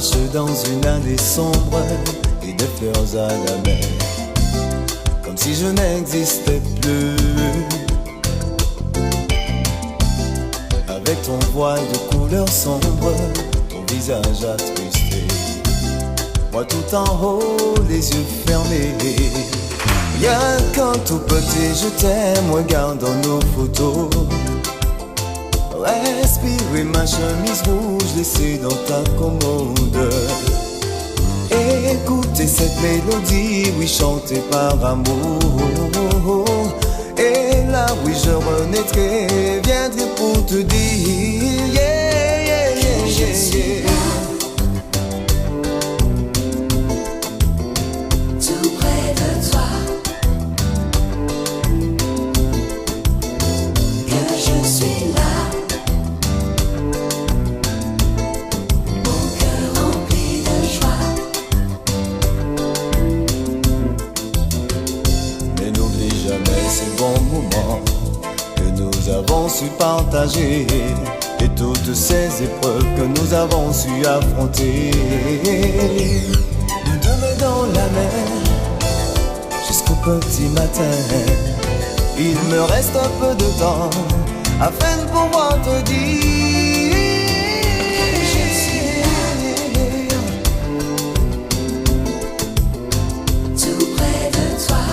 marche dans une allée sombre et des fleurs à la mer, comme si je n'existais plus. Avec ton voile de couleur sombre, ton visage attristé, moi tout en haut, les yeux fermés. Rien qu'un tout petit je t'aime, regardant nos photos. Respirer ma chemise rouge laissée dans ta commode. Écoutez cette mélodie, oui, chantée par amour. Et là, oui, je renaîtrai, viendrai pour te dire yeah, yeah, yeah, yeah, yeah. Tout près de toi, que je suis là. Que nous avons su partager et toutes ces épreuves que nous avons su affronter. Nous deux mains dans la mer jusqu'au petit matin. Il me reste un peu de temps afin de pouvoir te dire que je suis là. Tout près de toi.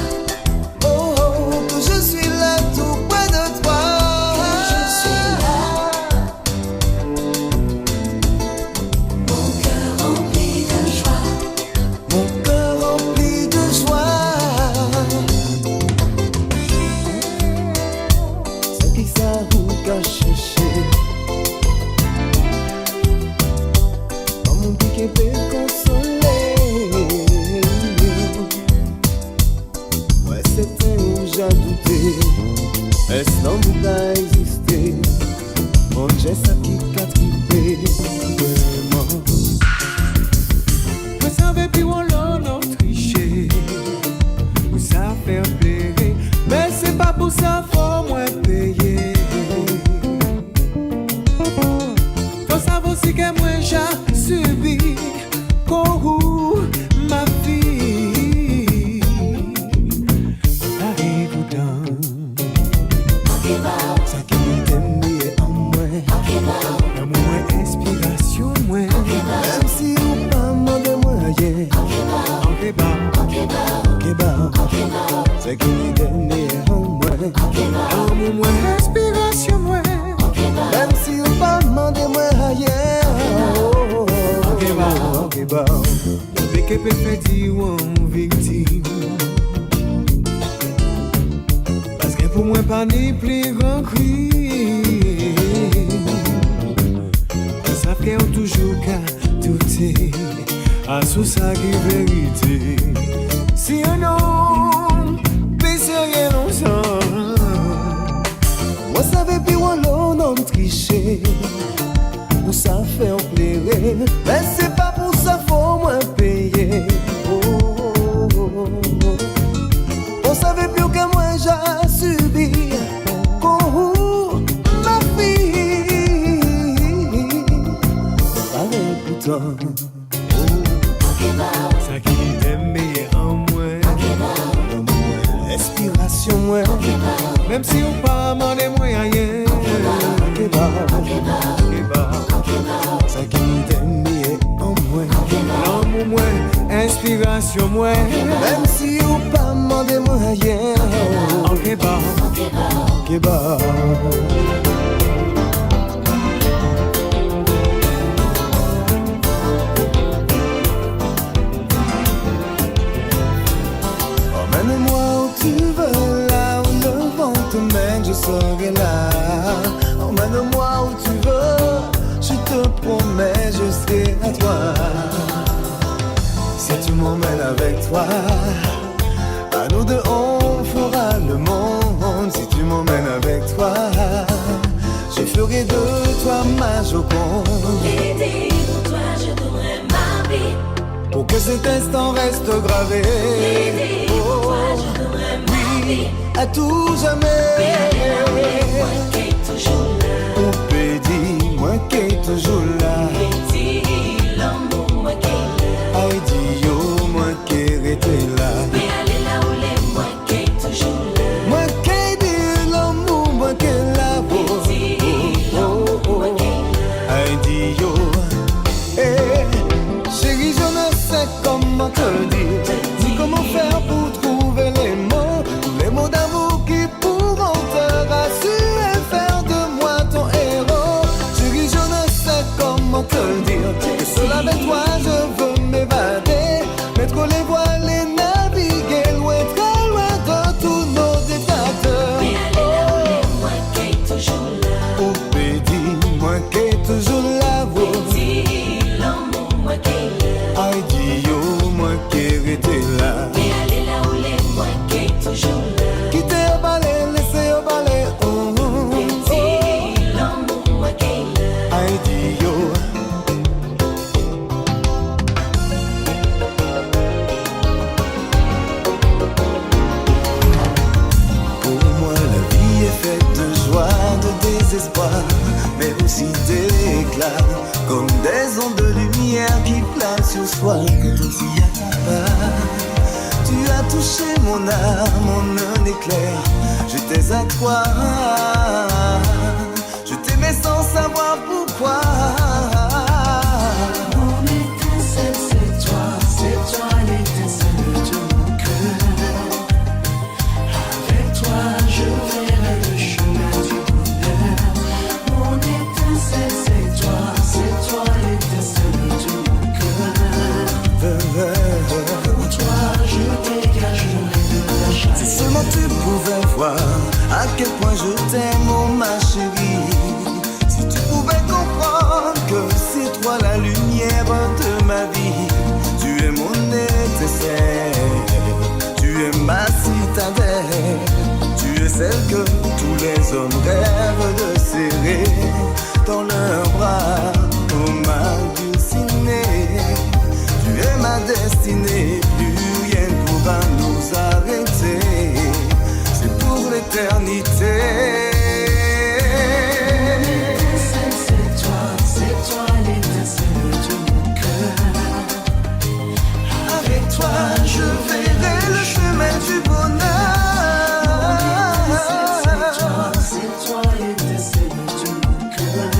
Est-ce l'amour qui a existé? Mon geste ça qui a trippé vraiment. Vous savez plus où l'on triché, vous savez plaire, mais c'est pas pour ça faut moins payer. Faut savoir aussi que moi j'ai subi couru ma fille. Arrive dans ça qui t'aime en moi, l'amour inspiration moi. Même si ou pas demandé moyen, ça qui t'aime en moi, l'amour inspiration moi. même si ou pas demandé moyen. Depuis que peut faire dire en victime. Parce que pour moi pas ni plus grand cri. Ça fait toujours qu'à douter à sous sa vérité. Si un homme pèse rien ensemble, moi savais plus où l'on triché, pour ça faire plaire, mais c'est pas pour ça faut moins payer. On savait plus que moi j'ai subi couru ma fille. Pareil pourtant. ça qui t'aime en moi, Inspiration moi. même si on pas demandé moi rien. Ça qui t'aime en moi. L'amour moi, inspiration moi. Même si ou pas demandé moyen. Emmène-moi où tu veux, là où le vent te mène, je serai là. Emmène-moi où tu veux, je te promets, je serai à toi. Si tu m'emmènes avec toi, à nous deux on fera le monde. Si tu m'emmènes avec toi, je ferai de toi ma Joconde. L'idée pour toi, je donnerai ma vie. Pour que cet instant reste gravé. L'idée pour toi, je donnerai ma vie. À tout jamais. Moi qui est toujours là. Ou pédi, moi qui est toujours là. Petit l'amour mon âme en un éclair. J'étais à toi, je t'aimais sans savoir pourquoi. Mon étincelle, c'est toi l'étincelle de mon cœur. Avec toi, je verrai le chemin du bonheur. Mon étincelle, c'est toi l'étincelle de mon cœur. Pour toi, je dégagerai de la chaleur. Si seulement tu pouvais voir à quel point je t'aime, oh ma chérie. Si tu pouvais comprendre que c'est toi la lumière de ma vie. Tu es mon étincelle, tu es ma citadelle. Tu es celle que tous les hommes rêvent de serrer dans leurs bras. Oh ma dulcinée, tu es ma destinée. Plus rien ne pourra nous arrêter. C'est pour l'éternité. C'est toi l'étincelle de mon cœur. Avec toi, je verrai le chemin du bonheur. C'est toi l'étincelle de mon cœur.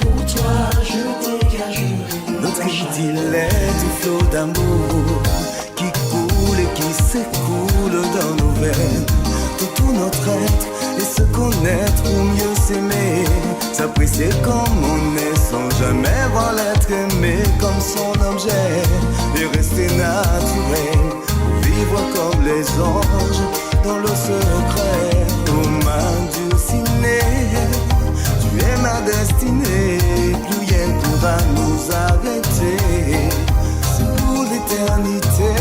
Pour toi, je dégagerai. Notre idylle est du flot d'amour qui coule et qui s'écoule dans nos veines. Tout notre être et se connaître pour mieux s'aimer. S'apprécier comme on est sans jamais voir l'être aimé comme son objet. Et rester naturel, vivre comme les anges dans le secret. Oh ma dulcinée, tu es ma destinée. Plus rien ne pourra nous arrêter. C'est pour l'éternité.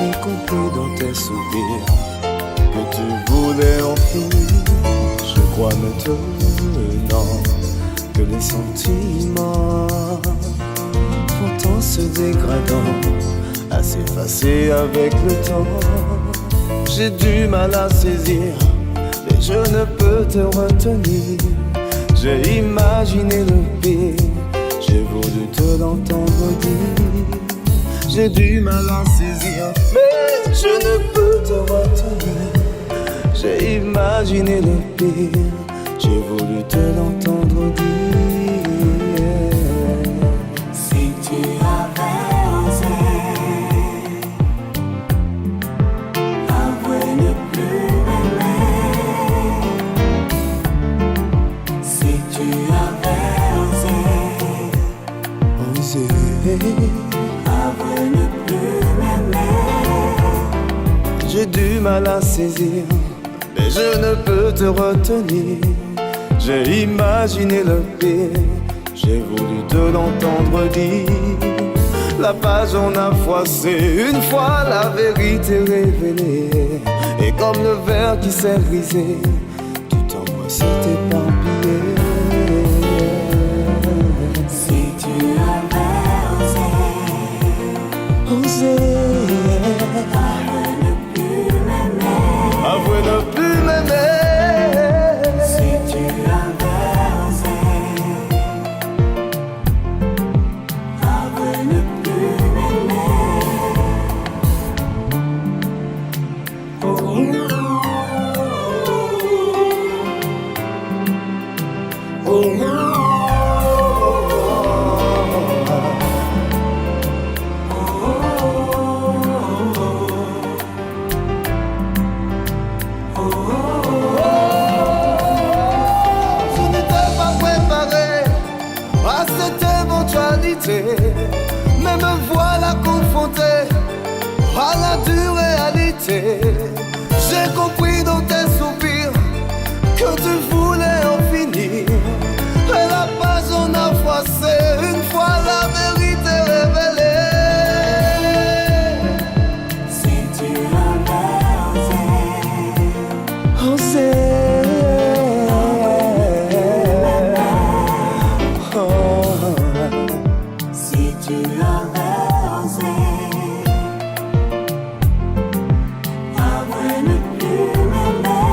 Y compris dans tes sourires que tu voulais en finir. Je crois maintenant que les sentiments vont en se dégradant, à s'effacer avec le temps. J'ai du mal à saisir, mais je ne peux te retenir. J'ai imaginé le pire, j'ai voulu te l'entendre dire. J'ai du mal à saisir, mais je ne peux te retenir. J'ai imaginé le pire, j'ai voulu te l'entendre dire. Si tu avais osé avouer ne plus m'aimer. Si tu avais osé avouer ne plus m'aimer. J'ai du mal à saisir, mais je ne peux te retenir. J'ai imaginé le pire, j'ai voulu te l'entendre dire. La page on a froissé, une fois la vérité révélée. Et comme le verre qui s'est brisé, tout en moi s'est éparpillé. Si tu avais osé avouer ne plus m'aimer. Avouer ne plus m'aimer. Si tu avais osé avouer ne plus m'aimer. Mais me voilà confronté à la dure réalité. J'ai compris dans tes soupirs que tu voulais en finir. Et la page on a froissé, une fois la vérité révélée. Si tu avais Osé. Si tu avais osé avouer ne plus m'aimer.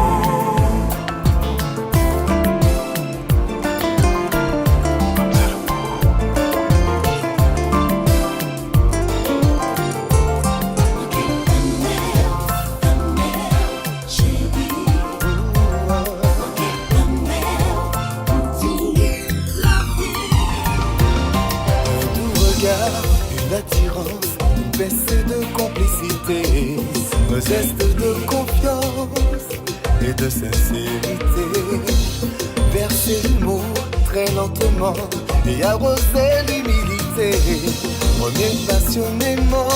regard, une attirance, une baisse de complicité, un geste de confiance et de sincérité. Verser l'humour très lentement et arroser l'humilité. Prenez passionnément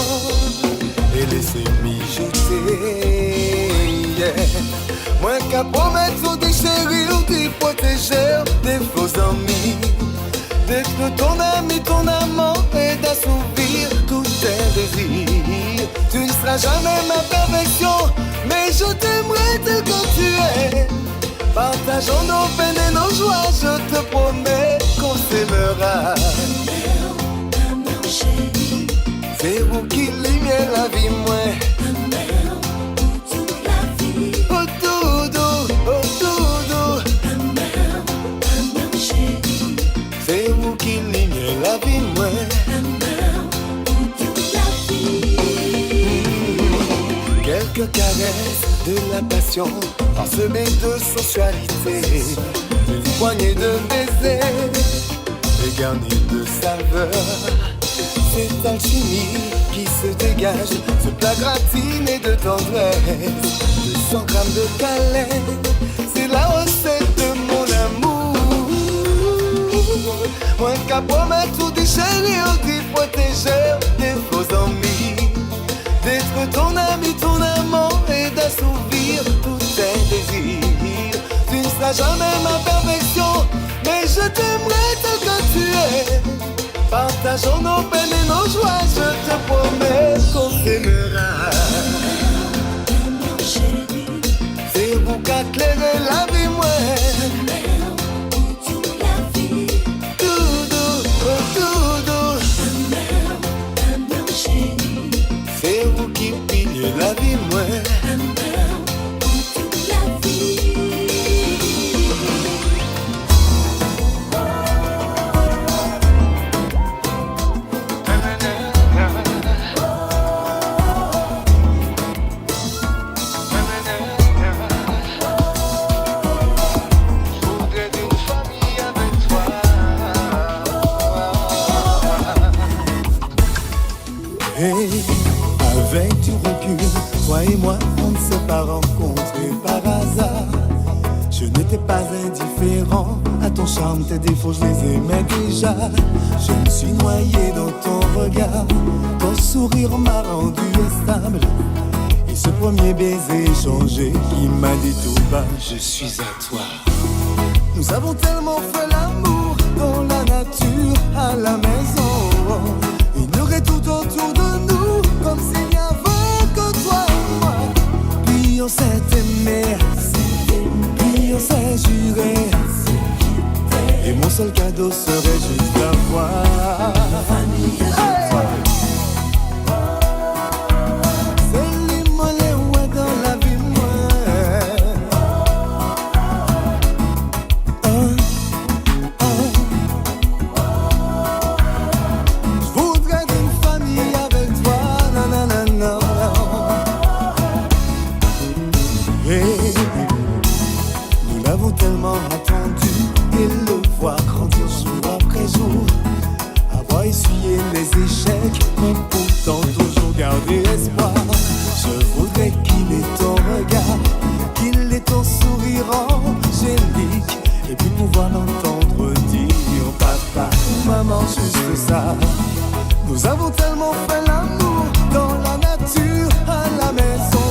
et laissez mijoter. Yeah. Moins qu'à promettre de chérir, de protéger des faux amis, d'être ton ami, ton amant et d'assouvir tous tes désirs. Tu ne seras jamais ma perfection, mais je t'aimerai tel que tu es. Partageons nos peines et nos joies, je te promets qu'on s'aimera. C'est vous qui lumière la vie, moi. Oh doudou, oh doudou. C'est vous qui lumière la vie, moi. Quelques caresses, de la passion, parsemée de sensualité, une poignée de baisers et garnie de saveur. Cette alchimie qui se dégage, ce plat gratiné de tendresse, 200 grammes de câlin, c'est la recette de mon amour. Moins qu'à promettre ou déchérir, d'y protéger des faux amis, d'être ton ami, ton amant et d'assouvir tous tes désirs. Tu ne seras jamais ma perfection, mais je t'aimerai tel que tu es. Partageons nos peines et nos joies, je te promets qu'on s'aimera. C'est vous qui éclairez la vie, moi. Doudou, oh doudou. C'est vous qui pillez la vie, moi. Avec du recul, toi et moi, on ne s'est pas rencontrés par hasard. Je n'étais pas indifférent à ton charme, tes défauts, je les aimais déjà. Je me suis noyé dans ton regard, ton sourire m'a rendu stable. Et ce premier baiser échangé qui m'a dit tout bas, je suis à toi. Nous avons tellement fait l'amour dans la nature, à la maison. Ignorer tout autour de nous, comme s'il n'y avait que toi et moi. Puis on s'est aimé, puis on s'est juré, et mon seul cadeau serait juste d'avoir c'est l'immolé ouais dans la vie, moi. Je voudrais d'une famille avec toi, nanana. Hey, nous l'avons tellement attendu, et le voir grandir jour après jour, avoir essuyé les échecs, mais pourtant toujours garder espoir. Je voudrais qu'il ait ton regard, qu'il ait ton sourire angélique, et puis pouvoir l'entendre dire papa ou maman, juste ça. Nous avons tellement fait l'amour dans la nature, à la maison.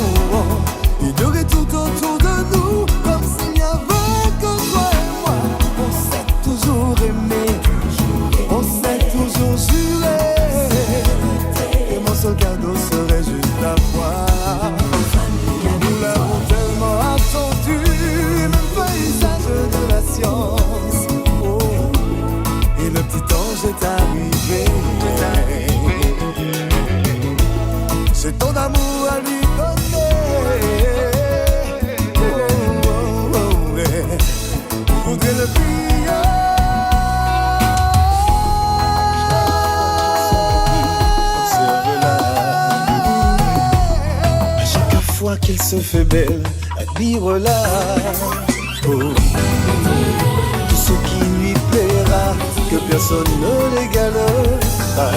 Ignorer tout autour de nous, comme s'il n'y avait que toi et moi. On s'est toujours aimé, on s'est toujours juré, et mon seul cadeau serait juste d'avoir. Nous l'avons tellement attendu, le paysage de la science. Oh, et le petit ange est arrivé. C'est ton amour à lui donner. Voudrais le prier. À chaque fois qu'elle se fait belle, admire-la. Oh, tout ce qui lui plaira, que personne ne l'égalera.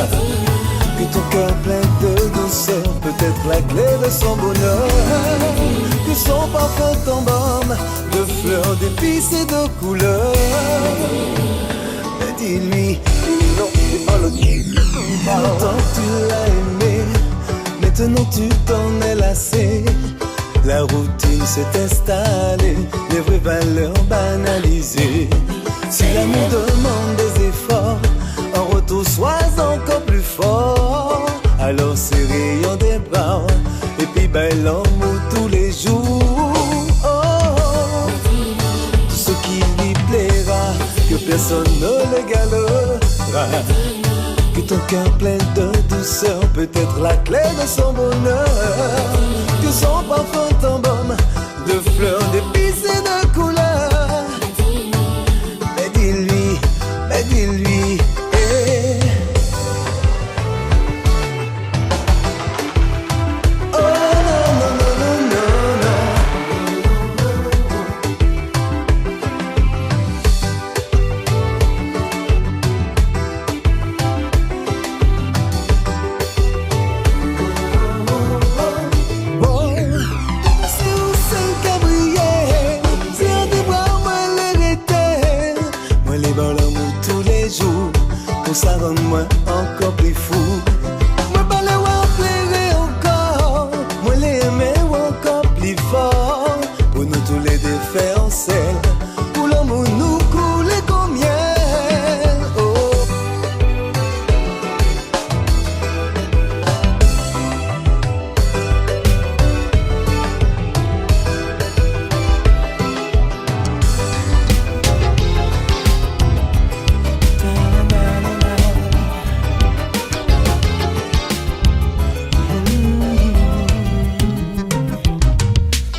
Que ton cœur plein de douceur peut être la clé de son bonheur. Que son parfum t'embarme de fleurs, d'épices et de couleurs. Mais dis-lui, non, c'est pas le longtemps que tu l'as aimé, maintenant tu t'en es lassé. La routine s'est installée, les vraies valeurs banalisées. Si l'amour demande des efforts, en retour sois encore plus fort. Alors serrez des bras et puis bel l'amour tous les jours. Oh, tout ce qui lui plaira, que personne ne l'égalera. Que ton cœur plein de douceur peut être la clé de son bonheur. Que son parfum t'embaume de fleurs, d'épices et de couleurs. Mais dis-lui, eh. Oh non, non, non, non, non. Oh, c'est où c'est Gabriel, c'est un des bras, moi l'hérité. Moi les bons l'amour tous les jours, pour ça rend moi encore plus fou. Moi pas les voir plairer encore, moi les aimer encore plus fort. Pour nous tous les deux faire en selle, pour l'amour nous couler comme miel. Oh.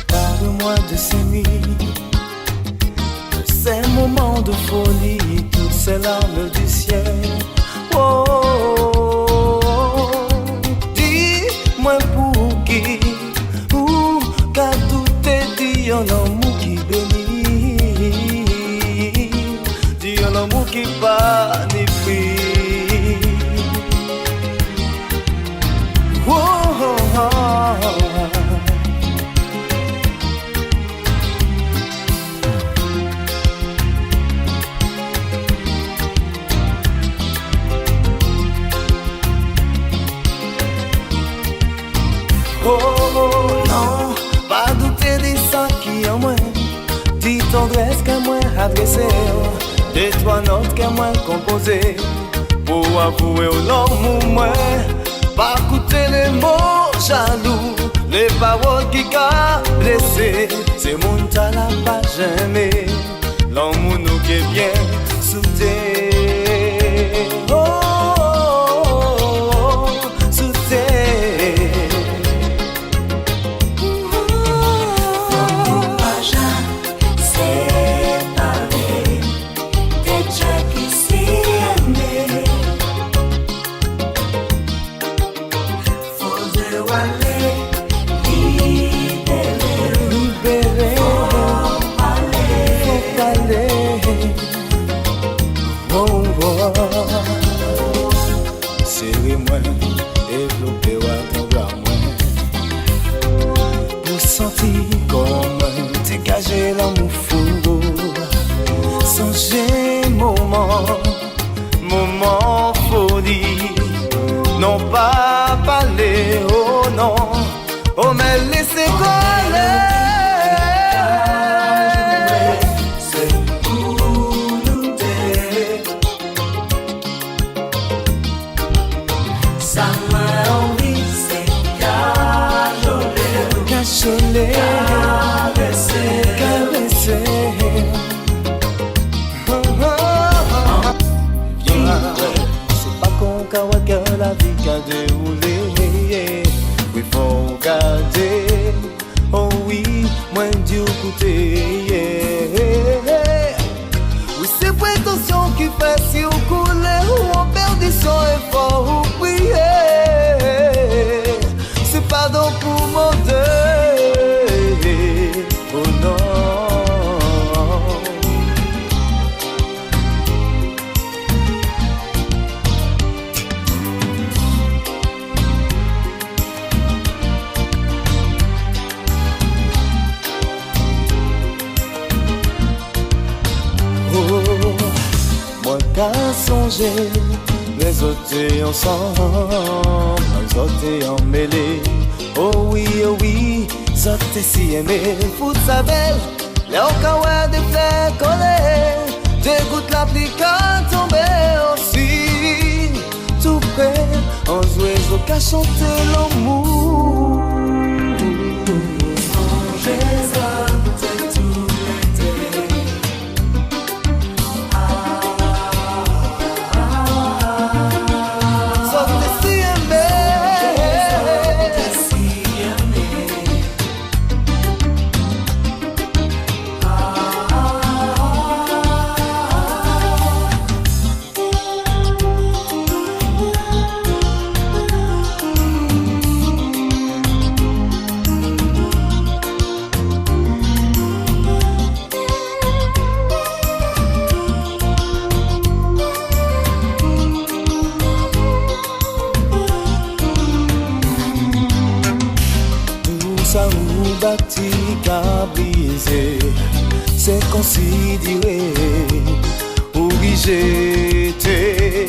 Parle-moi de ces nuits, de ces moments de folie, toutes ces larmes du ciel. Oh, dis-moi pour qui, ou car tout est dit en amour qui bénit, dit en amour qui pas ni prix. Oh, oh, oh. Oh non, pas douter des ça qui en moi, dit tendresse qu'à moi adressé, des trois notes qu'à moi composé, pour avouer au l'amour moi, pas écouter les mots jaloux, les paroles qui qu'a blessé, c'est mon talent pas jamais, l'amour nous qui est bien soudé. Serrez-moi, développez-moi ton bras moi, pour sentir comme dégager l'amour fou. Songez moment folie, non pas parler, oh non, oh mais laissez coller. Caresser, caresser. C'est pas qu'on cawa que la vie qu'a déroulé. Oui, faut garder. Oh oui, moins du côté. Oui, c'est prétention qui fait si on coule ou on perdition et fort ou prier. C'est pardon pour mon deuil. Oh non. songer, les autres ensemble, les autres emmêlés. Oh oui, ça t'es si aimé, fout sa belle, les okawa des fleurs collées, des gouttes la pluie quand tomber aussi, tout près, en oiseau qu'a chanté l'amour. bâti qu'à briser, c'est considéré ou rejeté.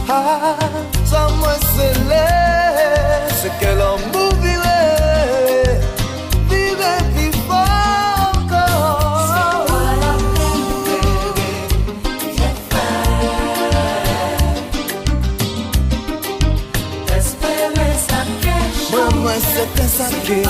Ah, ça moi c'est que l'amour virait plus fort encore. C'est quoi la peine, j'ai fait espérer ça que moi c'était ça que j'ai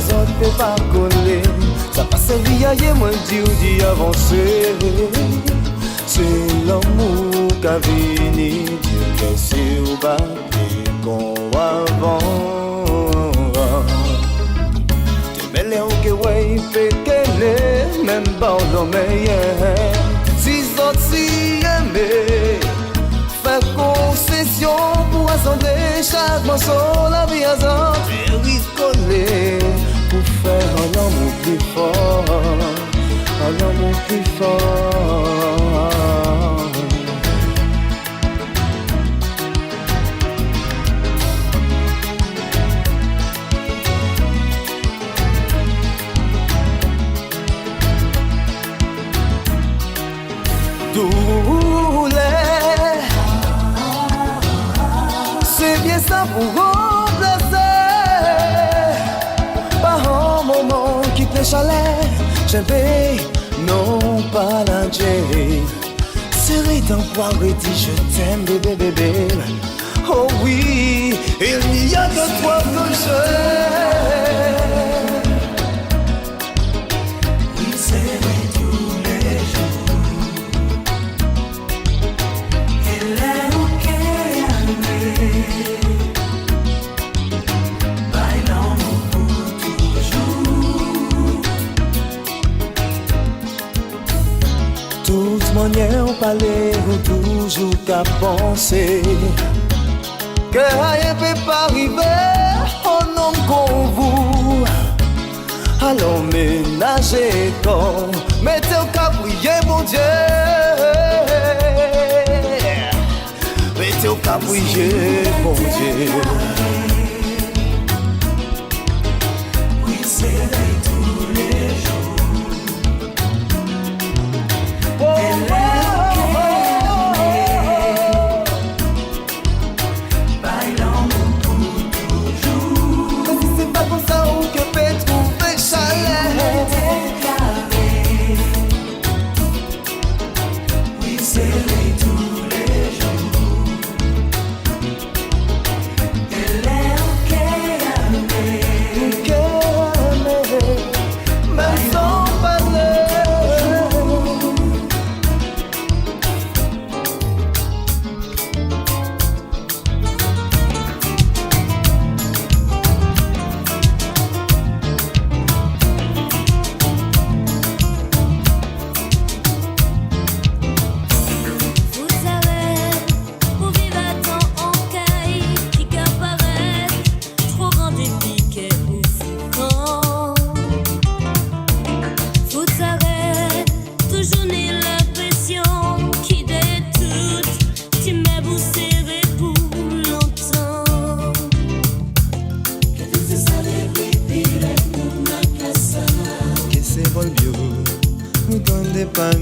ça peut pas coller, ça passe rien, moi dit avancer. C'est l'amour qu'a venu, Dieu laissé au bas et qu'on avant. Tu mets les hauts que ouais, fait qu'elle est, même pas au meilleur. Si autres si aimés, faire concession pour assembler chaque morceau, la vie à zan, et riscoler. Pour faire un amour plus fort, un amour plus fort. Douleur, c'est bien ça pour remplacer. Les chalets, j'aimais, non pas la J. Serré dans poire et dit je t'aime bébé bébé. Oh oui, il n'y a que toi que j'aime. Oui, c'est tous les jours. Elle est ok à aimer. Tous manières on parlait ou toujours qu'à penser que rien peut pas arriver en homme comme vous. Allons ménager ton, mettez au cap prier mon Dieu. Mettez au cap prier mon Dieu. Oui, c'est tous les jours.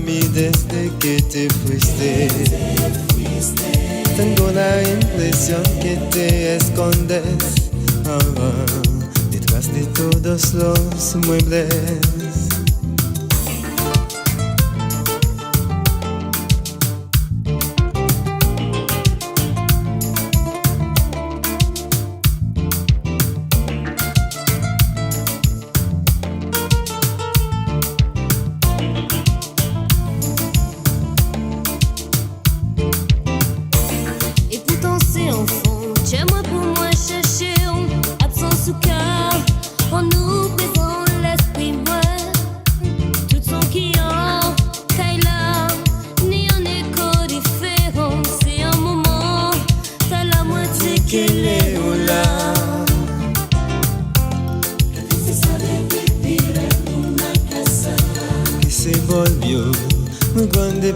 mi desde que te fuiste. Tengo la impresión que te escondes detrás de todos los muebles.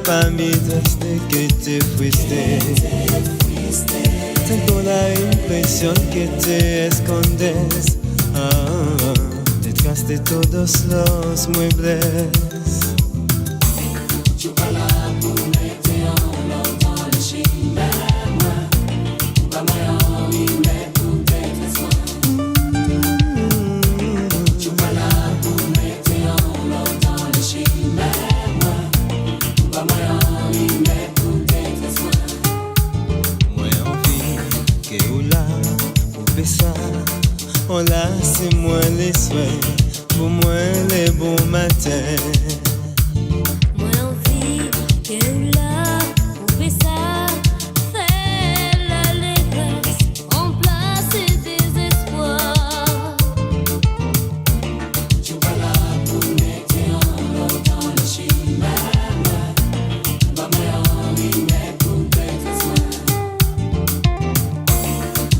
Pa' mí desde que te fuiste. Tengo la impresión que te escondes detrás de todos los muebles. Hola, c'est moi les souhaits, pour moi les bons matins. Moi envie que là, on fait ça, fait l'allégresse, en place et désespoir. Tu vas là pour mettre en l'eau dans le chimère. Bah moi envie mais pour d'être soin.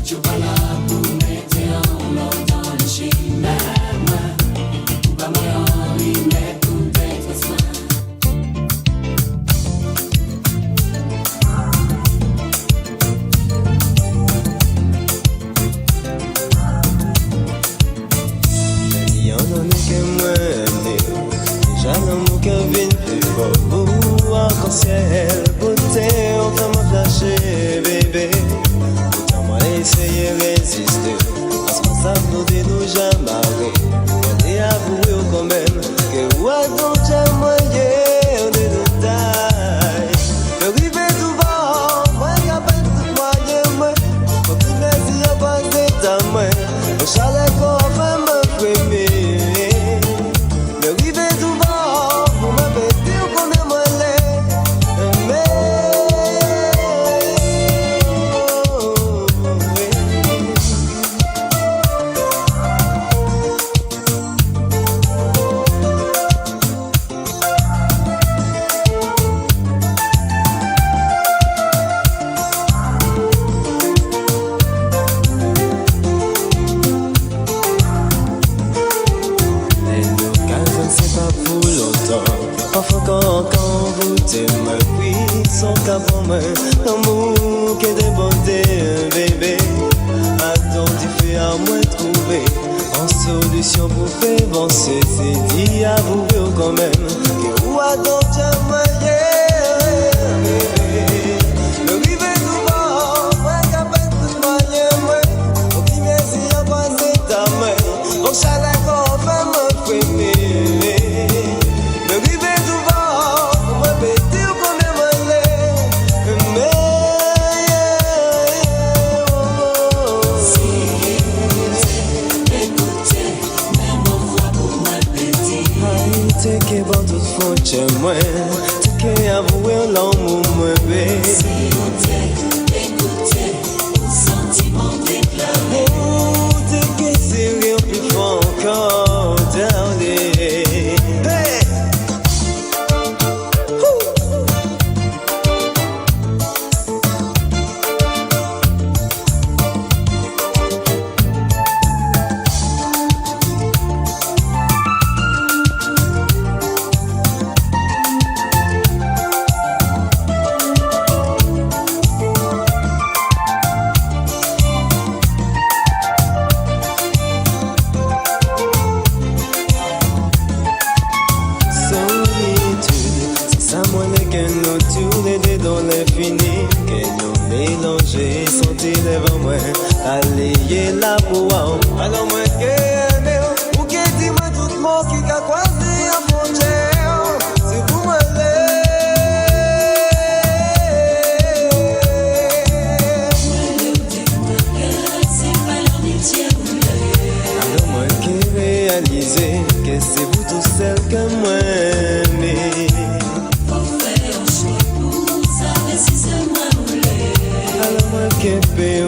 Tu vas là pour mettre en l'eau dans le chimère. Bah moi envie mais pour d'être soin. Il y en a que moi aimé. Déjà l'amour qui vient plus beau. Arc-en-ciel, beauté, on t'a m'a flashé, bébé. Pourtant moi essayer résister. Parce qu'on s'applaudit nous jamais arrêt. Regardez avouer quand même que ouais donc j'ai moyen de détails. Le rivet tout bas, moi capable de croire moi. Faut que mes yeux passent ta main. Au chalet qu'on fait me premier. Le rivet tout bas, pour me péter qu'on est moi parfois quand vous t'aimez, oui, son cas pour moi, l'amour qui est de bonté, bébé. Attends, tu fais à moi trouver en solution pour faire avancer. C'est dit avouer quand même que ou attends, tu moyen, bébé. Le rivet tout bas, moi capable de moyen, moi. Au premier si y'a passé ta main, au chalet qu'on fait me premier. Que bon tout fond chez moi, tu qu'es avoué l'amour moi bébé. Si on t'est écouté, sentiment déclaré. Oh, tu qu'es sérieux plus fort encore, darling. Hey! pour l'infini, que nous mélanger, sentir devant moi, aller là pour moi, alors moi que aimer, ou que dis-moi tout le monde qui a croisé en frontière, c'est vous moi alors moi qui réaliser que c'est vous tout seul que moi aimé. Alors moi qui peux